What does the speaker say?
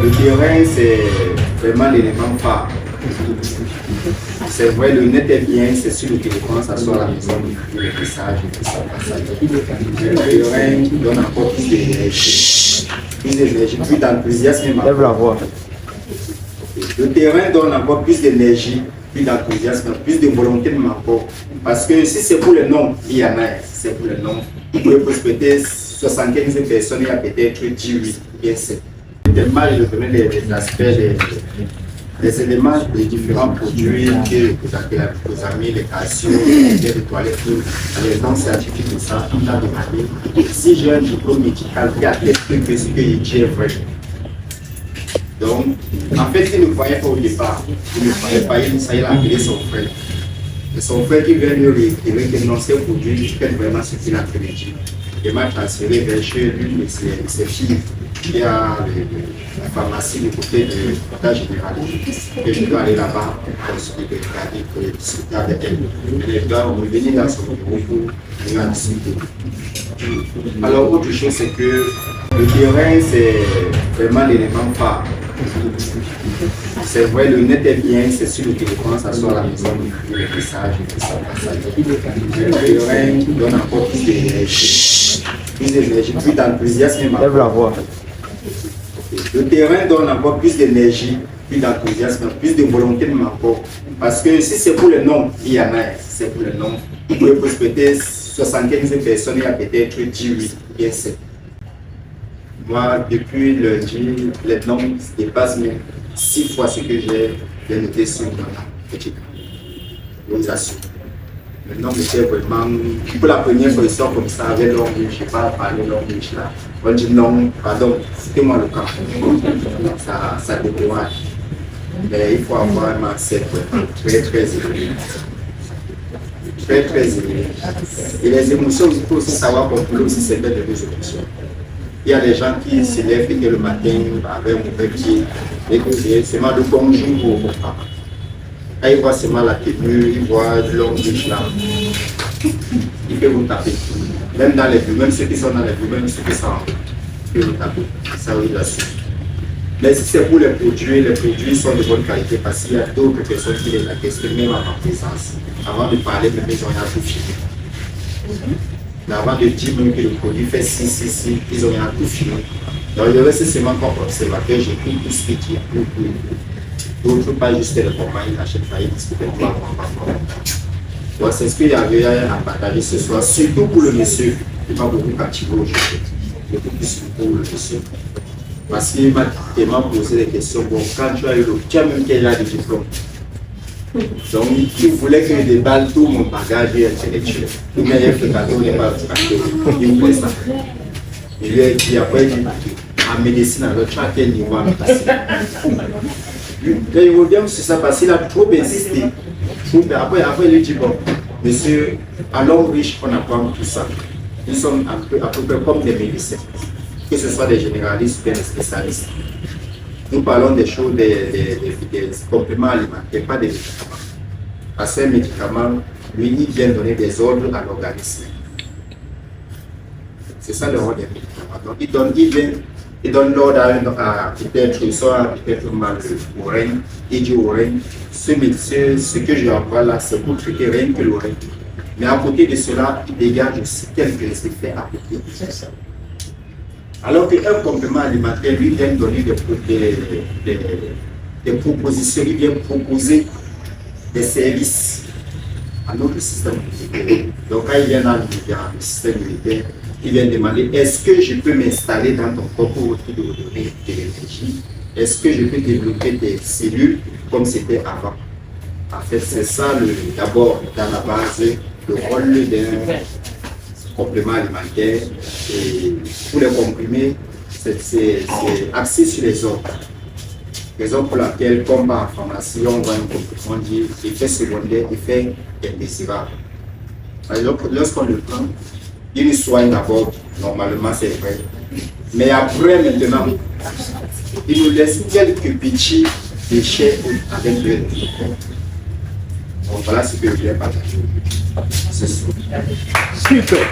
Le terrain, c'est vraiment l'élément phare. C'est vrai, le net est bien, c'est sur le téléphone, ça soit à la maison, le message et tout ça. Le terrain donne encore plus d'énergie, plus d'enthousiasme. Lève la voix. Le terrain donne encore plus d'énergie, plus d'enthousiasme, plus de volonté même encore. Parce que si c'est pour le nom, il y en a. Si c'est pour le nom, vous pouvez prospecter 75 personnes, il y a peut-être 18, bien 7. Tellement je donner les aspects, les éléments des différents produits que vous avez vos amis, les calciums, les toilettes, les noms scientifiques de ça, tout a demandé. Si j'ai un diplôme médical qui atteste que ce que je dis est vrai. Donc, en fait, il ne croyait pas au départ. Il ne croyait pas, il a appelé son frère. Et son frère qui vient lui réitérer que non, ces produits, je fais vraiment ce qu'il a prédit. Il m'a transféré vers chez l'une de ses filles qui a la pharmacie du côté de l'hôpital général. Et je dois aller là-bas pour consulter des médicaments, pour discuter avec elle. Elle doit revenir dans son bureau pour venir discuter. Alors, autre chose, c'est que le terrain, c'est vraiment l'élément phare. C'est vrai, le net est bien, c'est sur le téléphone, ça soit à la maison, le message et tout ça. Le terrain donne encore plus d'énergie, plus d'enthousiasme. Lève la voix. Le terrain donne encore plus d'énergie, plus d'enthousiasme, plus de volonté même encore. Parce que si c'est pour le nom, il y en a. Si c'est pour le nom, vous pouvez prospecter 75 personnes, il y a peut-être 18, bien 7. Moi, depuis lundi, les noms dépassent même 6 fois ce que j'ai noté sur ma petite organisation. Le nom était vraiment, pour la première fois, ils sont comme ça, avec l'homme, je ne sais pas parler l'homme là. On dit non, pardon, c'était moi le cas. Ça décourage. Mais il faut avoir un mindset très très élevé. Très très élevé. Et les émotions, il faut aussi savoir contrôler aussi certaines de nos émotions. Il y a des gens qui se lèvent et le matin avec un mauvais pied, et que c'est mal de bonjour au papa. Quand il voit seulement la tenue, il voit l'homme riche là, il peut vous taper. Même dans les vues, même ceux qui sont dans les vues, même ceux qui sont en il peut vous taper. Ça oui, là dessus. Mais si c'est pour les produits sont de bonne qualité parce qu'il y a d'autres personnes qui les attestent même à ma présence. Avant de parler, même ils ont rien tout filmé. Avant de dire même que le produit fait si, ils ont rien tout filmé. Donc je reste seulement comme observateur, j'écoute tout ce qui dit. D'autres pas juste le format, ils n'achètent pas, ils discutent pas. Donc c'est ce qu'il y avait à partager ce soir, surtout pour le monsieur. Il m'a beaucoup captivé aujourd'hui. Beaucoup plus pour le monsieur. Parce qu'il m'a tellement posé des questions. Bon, quand tu as eu le tu as même quel âge de diplôme. Donc, il voulait que je déballe tout mon bagage intellectuel. Tout meilleur que cadeau n'est pas il voulait ça. Je lui ai dit, après, en médecine, alors tu as quel niveau à me passer. Il revient sur ça parce qu'il a trop insisté. Après, il lui dit, bon, monsieur, à l'homme riche, on apprend tout ça. Nous sommes à peu près comme des médecins, que ce soit des généralistes ou des spécialistes. Nous parlons des choses, des compléments alimentaires, pas des médicaments. Parce qu'un médicament, lui, il vient donner des ordres à l'organisme. C'est ça le rôle des médicaments. Donc, il donne l'ordre à peut-être soit peut-être mal au règne, il dit au règne, ce que je envoie là, c'est pour traiter rien que le règne. Mais à côté de cela, il dégage aussi quelques effets à côté. Alors qu'un complément alimentaire, lui, vient donner des propositions, il vient proposer des services à notre système immunitaire. Donc quand il vient dans le système immunitaire, il vient demander est-ce que je peux m'installer dans ton corps pour te donner de l'énergie? Est-ce que je peux développer des cellules comme c'était avant? En fait, c'est ça d'abord dans la base, le rôle d'un complément alimentaire. Et pour les comprimés, c'est axé sur les ordres. Raison pour laquelle, comme en pharmacie, on voit un complément dit effet secondaire, effet indésirable. Lorsqu'on le prend, il nous soigne d'abord, normalement c'est vrai. Mais après, maintenant, il nous laisse quelques petits déchets avec le voilà ce que je voulais partager. C'est ça. Super.